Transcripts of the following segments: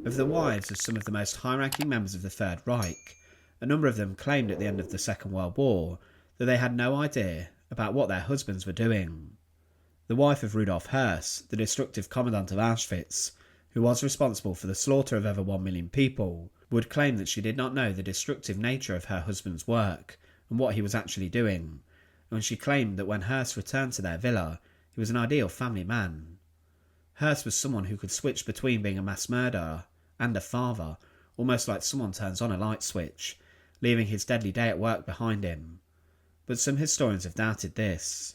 Of the wives of some of the most high-ranking members of the Third Reich, a number of them claimed at the end of the Second World War that they had no idea about what their husbands were doing. The wife of Rudolf Höss, the destructive commandant of Auschwitz, who was responsible for the slaughter of over 1 million people, would claim that she did not know the destructive nature of her husband's work and what he was actually doing, and she claimed that when Höss returned to their villa, he was an ideal family man. Höss was someone who could switch between being a mass murderer and a father, almost like someone turns on a light switch, leaving his deadly day at work behind him. But some historians have doubted this.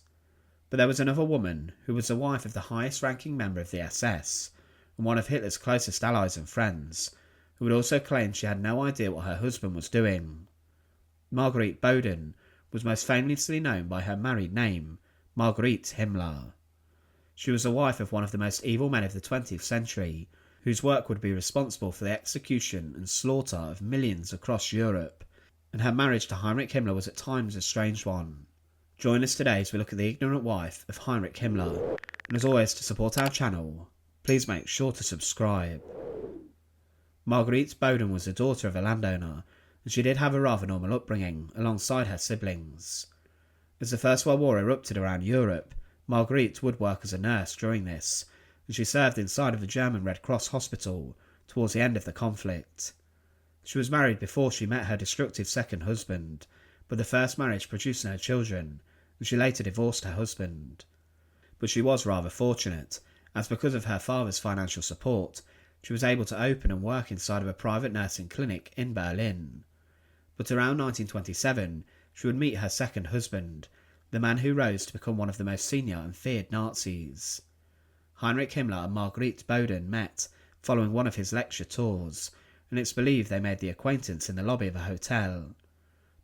But there was another woman who was the wife of the highest ranking member of the SS, and one of Hitler's closest allies and friends, who would also claim she had no idea what her husband was doing. Margarete Boden was most famously known by her married name, Margarete Himmler. She was the wife of one of the most evil men of the 20th century, whose work would be responsible for the execution and slaughter of millions across Europe, and her marriage to Heinrich Himmler was at times a strange one. Join us today as we look at the ignorant wife of Heinrich Himmler, and as always, to support our channel, please make sure to subscribe. Margarete Boden was the daughter of a landowner, and she did have a rather normal upbringing alongside her siblings. As the First World War erupted around Europe, Margarete would work as a nurse during this, and she served inside of the German Red Cross hospital towards the end of the conflict. She was married before she met her destructive second husband, but the first marriage produced no children, and she later divorced her husband. But she was rather fortunate, as because of her father's financial support, she was able to open and work inside of a private nursing clinic in Berlin. But around 1927, she would meet her second husband, the man who rose to become one of the most senior and feared Nazis. Heinrich Himmler and Margarete Boden met following one of his lecture tours, and it's believed they made the acquaintance in the lobby of a hotel.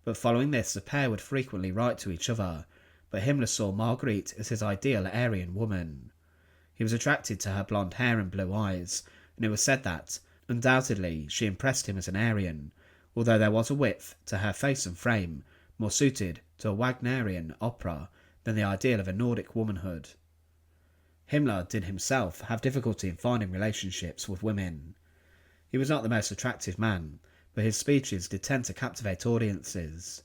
But following this, the pair would frequently write to each other, but Himmler saw Margarete as his ideal Aryan woman. He was attracted to her blonde hair and blue eyes, and it was said that, undoubtedly, she impressed him as an Aryan, although there was a width to her face and frame more suited to a Wagnerian opera than the ideal of a Nordic womanhood. Himmler did himself have difficulty in finding relationships with women. He was not the most attractive man, but his speeches did tend to captivate audiences.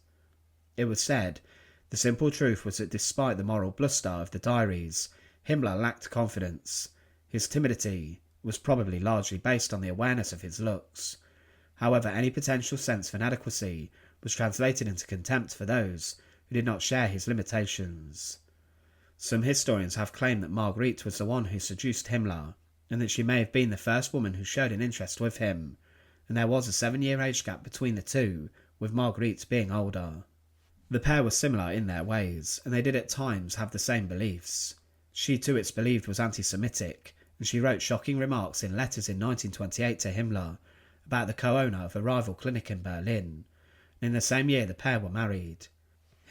It was said, the simple truth was that despite the moral bluster of the diaries, Himmler lacked confidence. His timidity was probably largely based on the awareness of his looks. However, any potential sense of inadequacy was translated into contempt for those who did not share his limitations. Some historians have claimed that Margarete was the one who seduced Himmler, and that she may have been the first woman who showed an interest with him, and there was a 7-year age gap between the two, with Margarete being older. The pair were similar in their ways, and they did at times have the same beliefs. She too, it's believed, was anti-Semitic, and she wrote shocking remarks in letters in 1928 to Himmler about the co-owner of a rival clinic in Berlin, and in the same year the pair were married.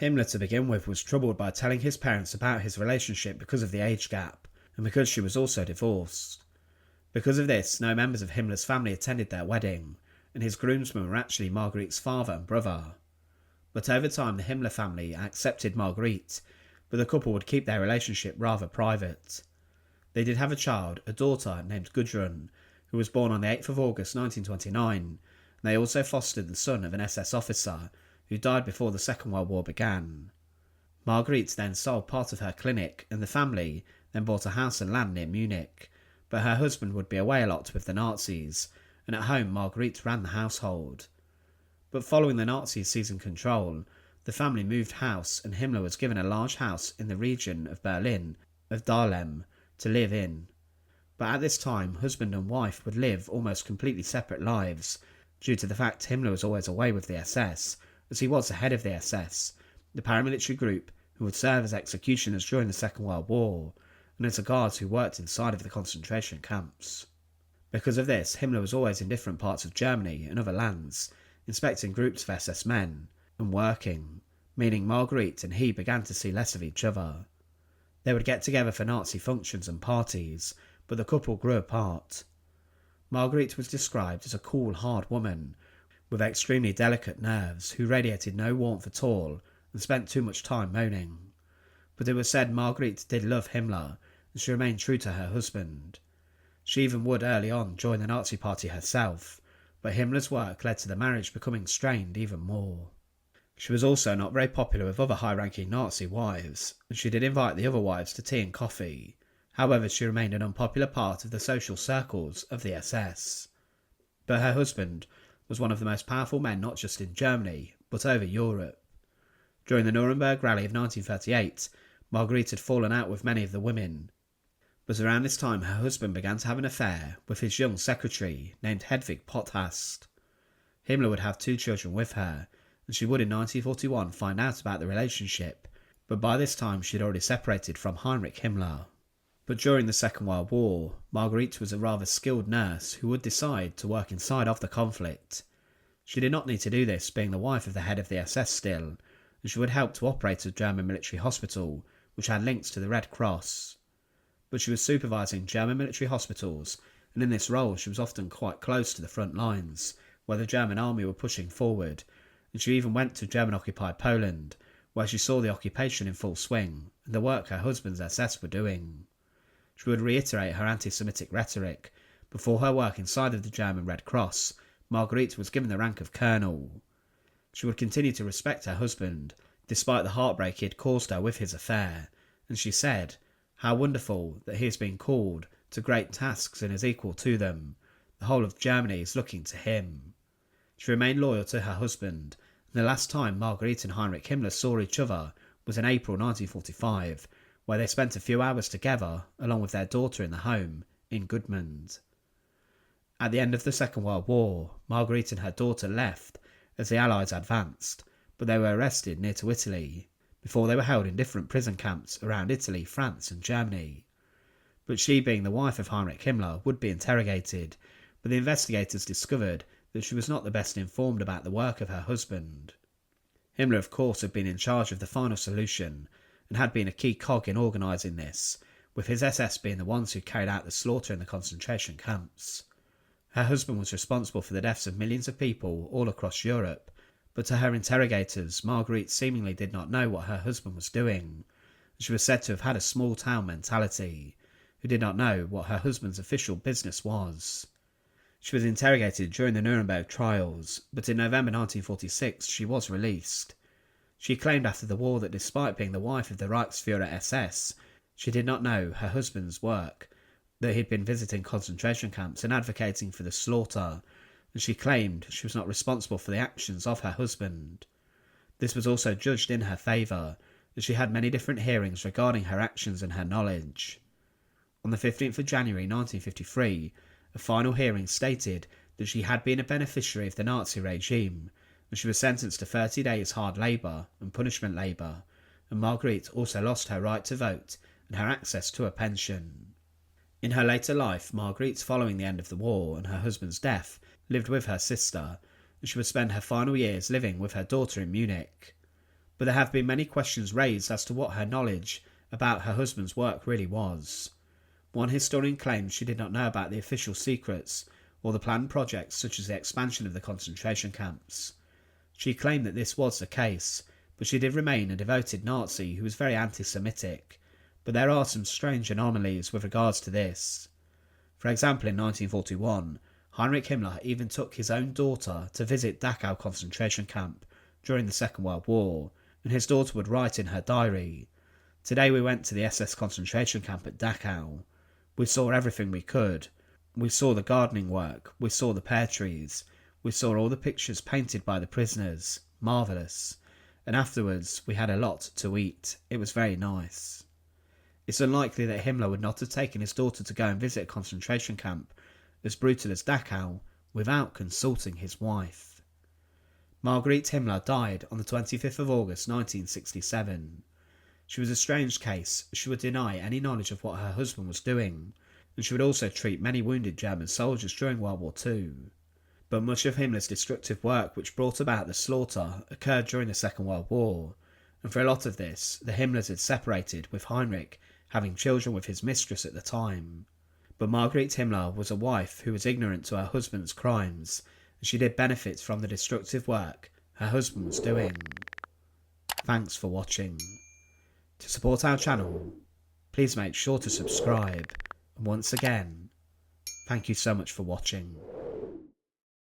Himmler, to begin with, was troubled by telling his parents about his relationship because of the age gap, and because she was also divorced. Because of this, no members of Himmler's family attended their wedding, and his groomsmen were actually Margarete's father and brother. But over time the Himmler family accepted Margarete, but the couple would keep their relationship rather private. They did have a child, a daughter named Gudrun, who was born on the 8th of August 1929, and they also fostered the son of an SS officer who died before the Second World War began. Margarete then sold part of her clinic, and the family then bought a house and land near Munich, but her husband would be away a lot with the Nazis, and at home Margarete ran the household. But following the Nazis seizing control, the family moved house, and Himmler was given a large house in the region of Berlin of Dahlem to live in. But at this time, husband and wife would live almost completely separate lives, due to the fact Himmler was always away with the SS, as he was the head of the SS, the paramilitary group who would serve as executioners during the Second World War, and as the guards who worked inside of the concentration camps. Because of this, Himmler was always in different parts of Germany and other lands, inspecting groups of SS men, and working, meaning Margarete and he began to see less of each other. They would get together for Nazi functions and parties, but the couple grew apart. Margarete was described as a cool, hard woman, with extremely delicate nerves, who radiated no warmth at all and spent too much time moaning. But it was said Margarete did love Himmler, and she remained true to her husband. She even would early on join the Nazi Party herself, but Himmler's work led to the marriage becoming strained even more. She was also not very popular with other high-ranking Nazi wives, and she did invite the other wives to tea and coffee. However, she remained an unpopular part of the social circles of the SS. But her husband was one of the most powerful men not just in Germany, but over Europe. During the Nuremberg Rally of 1938, Margarete had fallen out with many of the women. But around this time her husband began to have an affair with his young secretary named Hedwig Potthast. Himmler would have 2 children with her, and she would in 1941 find out about the relationship, but by this time she had already separated from Heinrich Himmler. But during the Second World War, Margarete was a rather skilled nurse who would decide to work inside of the conflict. She did not need to do this, being the wife of the head of the SS still, and she would help to operate a German military hospital, which had links to the Red Cross. But she was supervising German military hospitals, and in this role she was often quite close to the front lines, where the German army were pushing forward, and she even went to German-occupied Poland, where she saw the occupation in full swing, and the work her husband's SS were doing. She would reiterate her anti-Semitic rhetoric. Before her work inside of the German Red Cross, Margarete was given the rank of colonel. She would continue to respect her husband, despite the heartbreak he had caused her with his affair, and she said, "How wonderful that he has been called to great tasks and is equal to them. The whole of Germany is looking to him." She remained loyal to her husband, and the last time Margarete and Heinrich Himmler saw each other was in April 1945, where they spent a few hours together, along with their daughter in the home, in Gudmund. At the end of the Second World War, Margarete and her daughter left as the Allies advanced, but they were arrested near to Italy, before they were held in different prison camps around Italy, France and Germany. But she, being the wife of Heinrich Himmler, would be interrogated, but the investigators discovered that she was not the best informed about the work of her husband. Himmler, of course, had been in charge of the final solution, and had been a key cog in organising this, with his SS being the ones who carried out the slaughter in the concentration camps. Her husband was responsible for the deaths of millions of people all across Europe, but to her interrogators, Margarete seemingly did not know what her husband was doing. She was said to have had a small town mentality, who did not know what her husband's official business was. She was interrogated during the Nuremberg trials, but in November 1946 she was released. She claimed after the war that despite being the wife of the Reichsführer SS, she did not know her husband's work, that he'd been visiting concentration camps and advocating for the slaughter, and she claimed she was not responsible for the actions of her husband. This was also judged in her favour, as she had many different hearings regarding her actions and her knowledge. On the 15th of January 1953, a final hearing stated that she had been a beneficiary of the Nazi regime, and she was sentenced to 30 days hard labour and punishment labour, and Margarete also lost her right to vote and her access to a pension. In her later life, Margarete, following the end of the war and her husband's death, lived with her sister, and she would spend her final years living with her daughter in Munich. But there have been many questions raised as to what her knowledge about her husband's work really was. One historian claims she did not know about the official secrets or the planned projects such as the expansion of the concentration camps. She claimed that this was the case, but she did remain a devoted Nazi who was very anti-Semitic. But there are some strange anomalies with regards to this. For example, in 1941, Heinrich Himmler even took his own daughter to visit Dachau Concentration Camp during the Second World War, and his daughter would write in her diary, "Today we went to the SS concentration camp at Dachau. We saw everything we could. We saw the gardening work, we saw the pear trees, we saw all the pictures painted by the prisoners, marvellous, and afterwards we had a lot to eat. It was very nice." It's unlikely that Himmler would not have taken his daughter to go and visit a concentration camp as brutal as Dachau without consulting his wife. Margarete Himmler died on the 25th of August 1967. She was a strange case. She would deny any knowledge of what her husband was doing, and she would also treat many wounded German soldiers during World War II. But much of Himmler's destructive work which brought about the slaughter occurred during the Second World War, and for a lot of this, the Himmlers had separated, with Heinrich having children with his mistress at the time. But Margarete Himmler was a wife who was ignorant to her husband's crimes, and she did benefit from the destructive work her husband was doing. Thanks for watching. To support our channel, please make sure to subscribe, and once again, Thank you so much for watching.